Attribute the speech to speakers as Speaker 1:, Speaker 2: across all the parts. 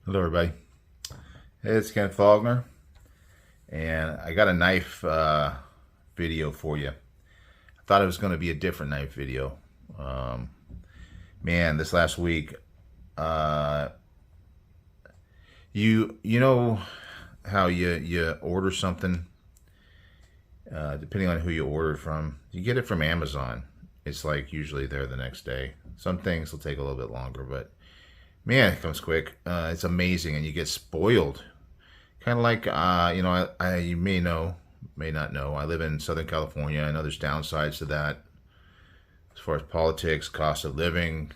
Speaker 1: Hello, everybody. Hey, it's Ken Faulkner, and I got a knife video for you. I thought it was going to be a different knife video. Um, Man, this last week, uh, you know how you order something, depending on who you order it from. You get it from Amazon. It's like usually there the next day. Some things will take a little bit longer, but man, it comes quick. It's amazing, and you get spoiled. Kind of like, you may know, may not know, I live in Southern California. I know there's downsides to that as far as politics, cost of living,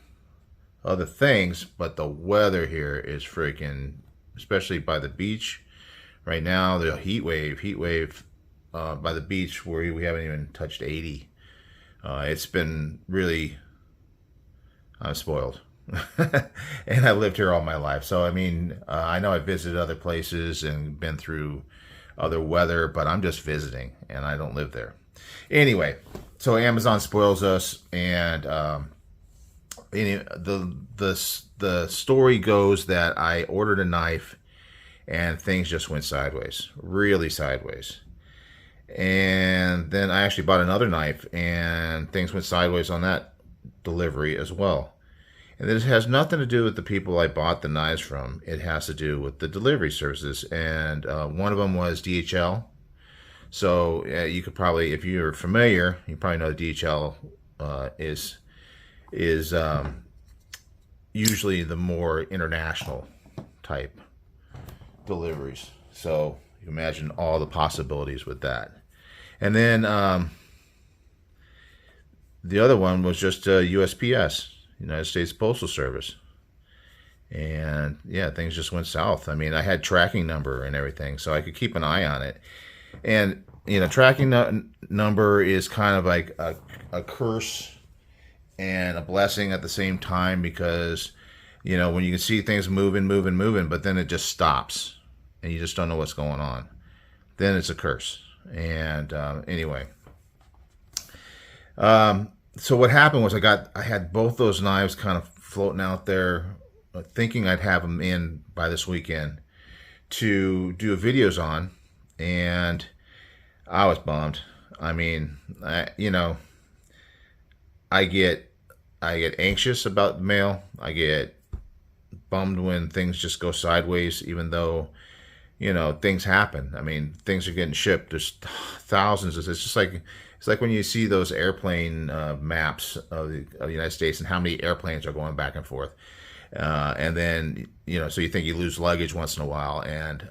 Speaker 1: other things, but the weather here is freaking, especially by the beach. Right now, the heat wave by the beach where we haven't even touched 80. It's been really, I'm spoiled. And I lived here all my life. So, I mean, I know I visited other places and been through other weather, but I'm just visiting and I don't live there. Anyway, so Amazon spoils us, and the story goes that I ordered a knife and things just went sideways, really sideways. And then I actually bought another knife and things went sideways on that delivery as well. And this has nothing to do with the people I bought the knives from. It has to do with the delivery services. And one of them was DHL. So you could probably, if you're familiar, you probably know DHL is usually the more international type deliveries. So you imagine all the possibilities with that. And then the other one was just USPS, United States Postal Service. And yeah, things just went south. I mean, I had tracking number and everything, so I could keep an eye on it. And tracking number is kind of like a curse and a blessing at the same time, because when you can see things moving, but then it just stops and you just don't know what's going on, then it's a curse. And anyway, so what happened was I had both those knives kind of floating out there, thinking I'd have them in by this weekend to do videos on, and I was bummed. I mean, I get anxious about the mail. I get bummed when things just go sideways, even though things happen. I mean, things are getting shipped. There's thousands. It's just like when you see those airplane maps of the United States and how many airplanes are going back and forth. And then, so you think you lose luggage once in a while. And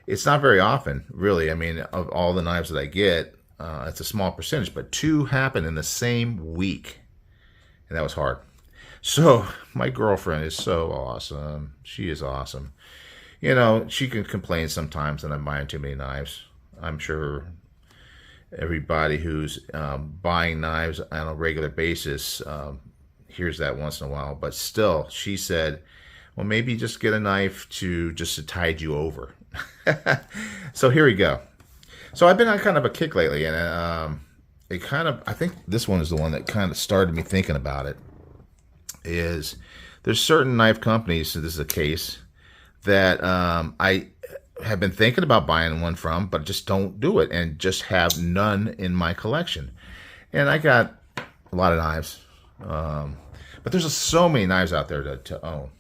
Speaker 1: it's not very often, really. I mean, of all the knives that I get, it's a small percentage, but two happen in the same week. And that was hard. So my girlfriend is so awesome. She is awesome. She can complain sometimes that I'm buying too many knives. I'm sure everybody who's buying knives on a regular basis hears that once in a while. But still, she said, well, maybe just get a knife just to tide you over. So here we go. So I've been on kind of a kick lately, and I think this one is the one that kind of started me thinking about it. There's certain knife companies, so this is a case, that I have been thinking about buying one from, but just don't do it, and just have none in my collection. And I got a lot of knives, but there's just so many knives out there to own.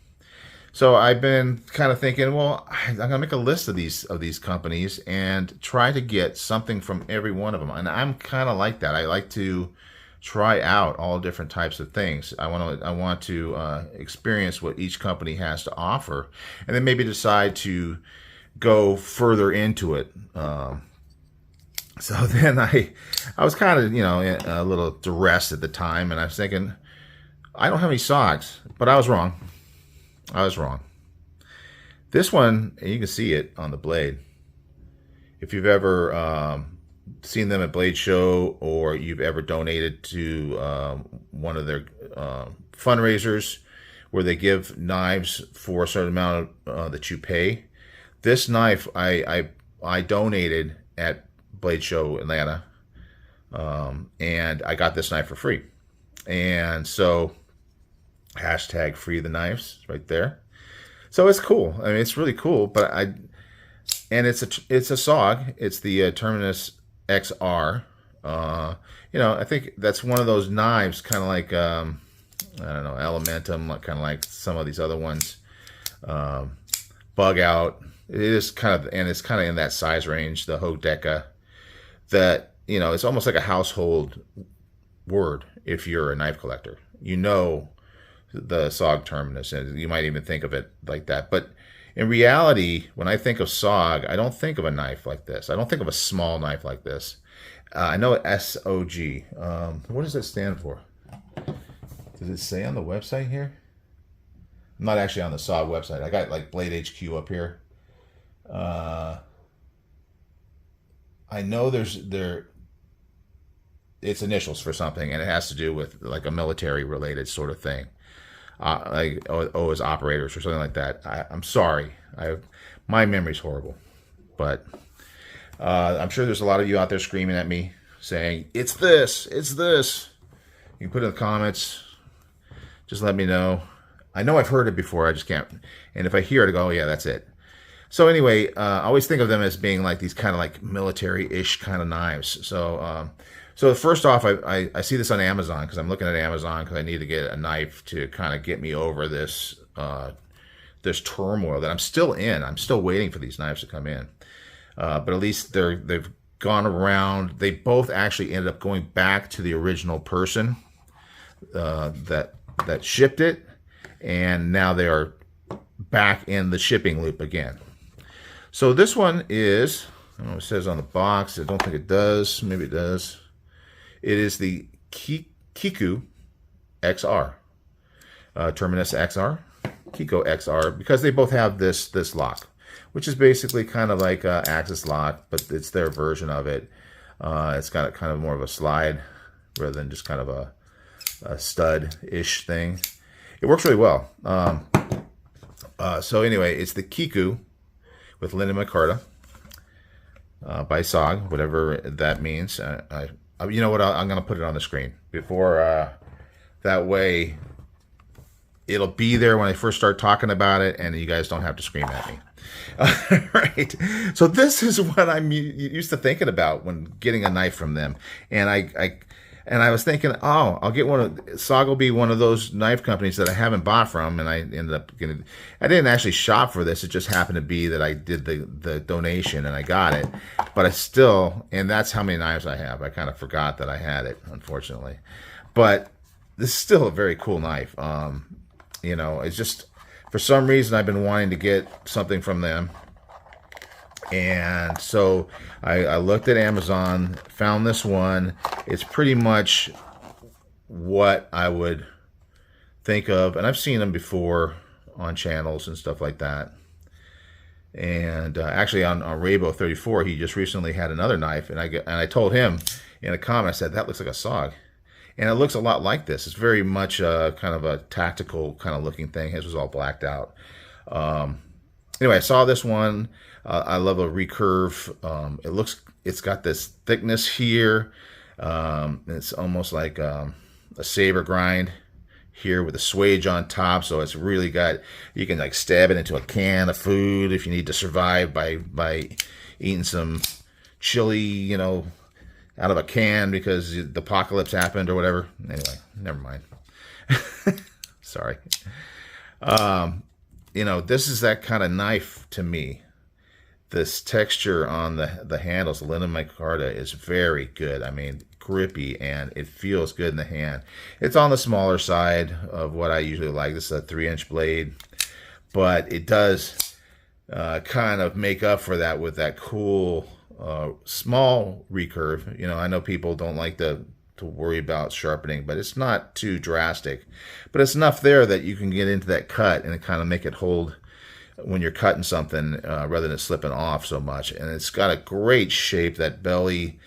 Speaker 1: So I've been kind of thinking, well, I'm gonna make a list of these companies and try to get something from every one of them. And I'm kind of like that. I like to try out all different types of things. I want to experience what each company has to offer, and then maybe decide to go further into it. So then I was kind of a little duress at the time, and I was thinking, I don't have any SOGs, but I was wrong. This one, and you can see it on the blade. If you've ever seen them at Blade Show, or you've ever donated to one of their fundraisers where they give knives for a certain amount that you pay. This knife I donated at Blade Show Atlanta, and I got this knife for free. And so hashtag free the knives right there. So it's cool. I mean, it's really cool. But and it's a SOG. It's the Terminus XR. I think that's one of those knives, kind of like I don't know, Elementum, kind of like some of these other ones. Bug Out. It is kind of, and it's kind of in that size range, the Hodeca, that, it's almost like a household word if you're a knife collector. The SOG Terminus, and you might even think of it like that. But in reality, when I think of SOG, I don't think of a knife like this. I don't think of a small knife like this. I know SOG. What does that stand for? Does it say on the website here? I'm not actually on the SOG website. I got like Blade HQ up here. I know it's initials for something, and it has to do with like a military related sort of thing. Like as operators or something like that. I'm sorry. My memory's horrible, but I'm sure there's a lot of you out there screaming at me saying, it's this. You can put it in the comments. Just let me know. I know I've heard it before. I just can't. And if I hear it, I go, oh, yeah, that's it. So anyway, I always think of them as being like these kind of like military-ish kind of knives. So first off, I see this on Amazon because I'm looking at Amazon because I need to get a knife to kind of get me over this this turmoil that I'm still in. I'm still waiting for these knives to come in. But at least they've gone around. They both actually ended up going back to the original person that shipped it, and now they are back in the shipping loop again. So this one is, I don't know, it says on the box. I don't think it does. Maybe it does. It is the Kiku XR, Terminus XR, Kiku XR, because they both have this lock, which is basically kind of like Axis lock, but it's their version of it. It's got kind of more of a slide rather than just kind of a stud-ish thing. It works really well. So anyway, it's the Kiku with Linda Micarta by SOG, whatever that means. You know what? I'm going to put it on the screen before. That way, it'll be there when I first start talking about it, and you guys don't have to scream at me. Right. So this is what I'm used to thinking about when getting a knife from them, and I was thinking, oh, I'll get one of SOG will be one of those knife companies that I haven't bought from, and I ended up getting. I didn't actually shop for this; it just happened to be that I did the donation and I got it. But I still, and that's how many knives I have. I kind of forgot that I had it, unfortunately. But this is still a very cool knife. It's just for some reason I've been wanting to get something from them. And so I looked at Amazon, found this one. It's pretty much what I would think of. And I've seen them before on channels and stuff like that. And actually on Raybo 34, he just recently had another knife. And I told him in a comment, I said, that looks like a SOG. And it looks a lot like this. It's very much kind of a tactical kind of looking thing. His was all blacked out. Anyway, I saw this one. I love a recurve. It's got this thickness here. It's almost like a saber grind here with a swage on top. So it's really you can like stab it into a can of food if you need to survive by eating some chili, out of a can because the apocalypse happened or whatever. Anyway, never mind. Sorry. This is that kind of knife to me. This texture on the handles, the Linda Micarta, is very good. I mean, grippy, and it feels good in the hand. It's on the smaller side of what I usually like. This is a 3-inch blade, but it does kind of make up for that with that cool small recurve. I know people don't like to worry about sharpening, but it's not too drastic. But it's enough there that you can get into that cut and kind of make it hold when you're cutting something rather than slipping off so much. And it's got a great shape. That belly,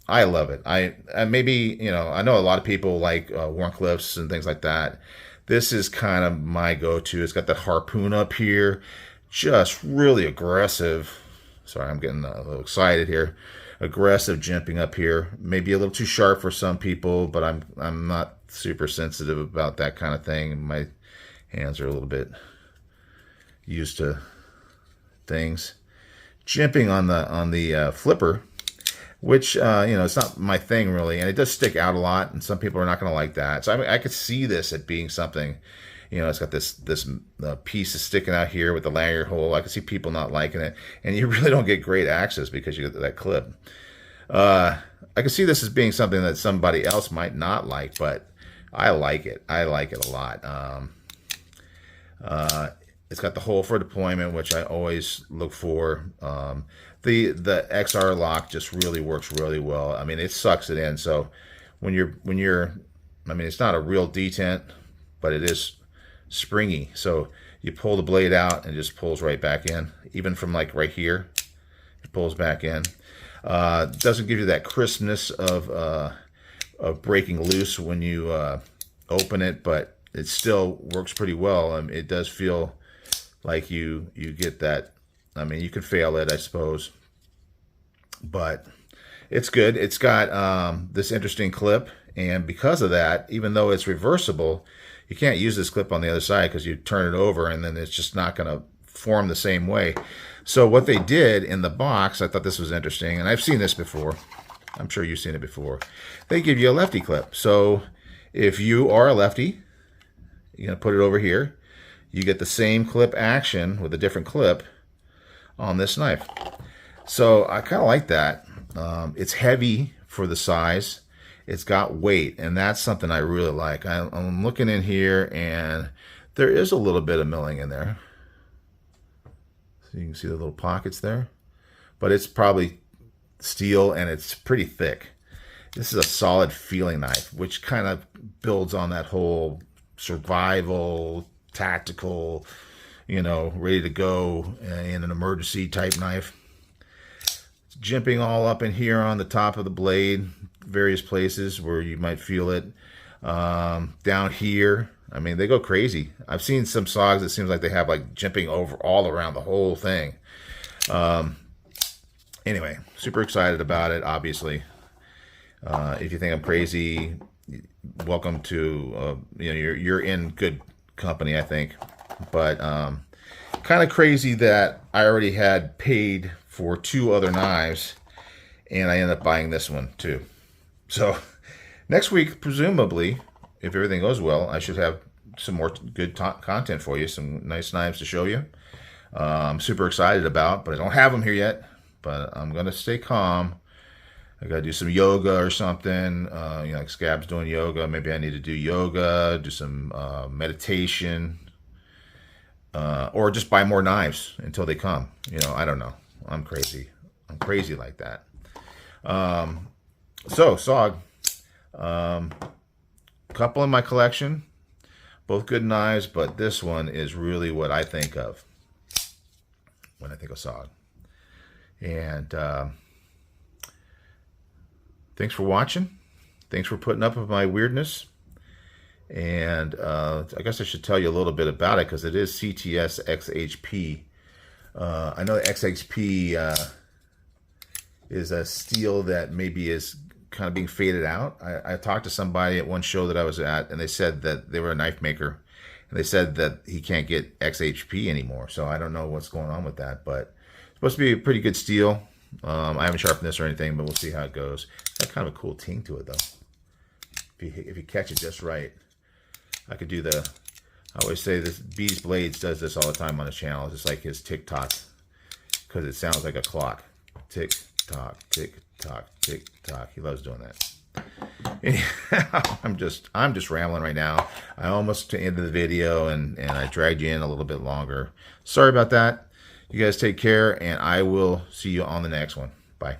Speaker 1: I love it. I know a lot of people like Warncliffes and things like that. This is kind of my go-to. It's got that harpoon up here, just really aggressive. Sorry, I'm getting a little excited here. Aggressive jimping up here. Maybe a little too sharp for some people, but I'm not super sensitive about that kind of thing. My hands are a little bit used to things. Jimping on the flipper, which it's not my thing really, and it does stick out a lot, and some people are not going to like that. So I mean, I could see this at being something. It's got this piece is sticking out here with the lanyard hole. I could see people not liking it, and you really don't get great access because you get that clip. I could see this as being something that somebody else might not like, but I like it. I like it a lot. It's got the hole for deployment, which I always look for. The XR lock just really works really well. I mean, it sucks it in. So when you're, I mean, it's not a real detent, but it is springy. So you pull the blade out and it just pulls right back in. Even from like right here, it pulls back in. Doesn't give you that crispness of breaking loose when you open it, but it still works pretty well. It does feel like you get that. I mean, you can fail it, I suppose, but it's good. It's got this interesting clip, and because of that, even though it's reversible, you can't use this clip on the other side because you turn it over and then it's just not going to form the same way. So what they did in the box, I thought this was interesting, and I've seen this before. I'm sure you've seen it before. They give you a lefty clip. So if you are a lefty, you're going to put it over here. You get the same clip action with a different clip on this knife. So I kind of like that. It's heavy for the size. It's got weight, and that's something I really like. I'm looking in here, and there is a little bit of milling in there. So you can see the little pockets there. But it's probably steel, and it's pretty thick. This is a solid feeling knife, which kind of builds on that whole survival, tactical, ready to go in an emergency type knife. It's jimping all up in here on the top of the blade, various places where you might feel it. Down here, I mean, they go crazy. I've seen some SOGs, it seems like they have like jimping over all around the whole thing. Anyway, super excited about it, obviously. If you think I'm crazy, welcome to, you're in good company, I think. But kind of crazy that I already had paid for 2 other knives, and I ended up buying this one too. So next week, presumably, if everything goes well, I should have some more good content for you, some nice knives to show you. I'm super excited about, but I don't have them here yet. But I'm going to stay calm. I got to do some yoga or something. Like Scab's doing yoga. Maybe I need to do yoga, do some meditation, or just buy more knives until they come. I don't know. I'm crazy. I'm crazy like that. So, SOG. Couple in my collection. Both good knives, but this one is really what I think of when I think of SOG. And thanks for watching. Thanks for putting up with my weirdness. And I guess I should tell you a little bit about it because it is CTS XHP. I know the XHP is a steel that maybe is kind of being faded out. I talked to somebody at one show that I was at, and they said that they were a knife maker, and they said that he can't get XHP anymore. So I don't know what's going on with that, but it's supposed to be a pretty good steel. I haven't sharpened this or anything, but we'll see how it goes. It's got kind of a cool ting to it, though. If you catch it just right. I could do I always say this, Bees Blades does this all the time on his channel. It's just like his tick-tock, because it sounds like a clock. Tick-tock, tick-tock, tick-tock. He loves doing that. Anyhow, I'm just rambling right now. I almost ended the video, and I dragged you in a little bit longer. Sorry about that. You guys take care, and I will see you on the next one. Bye.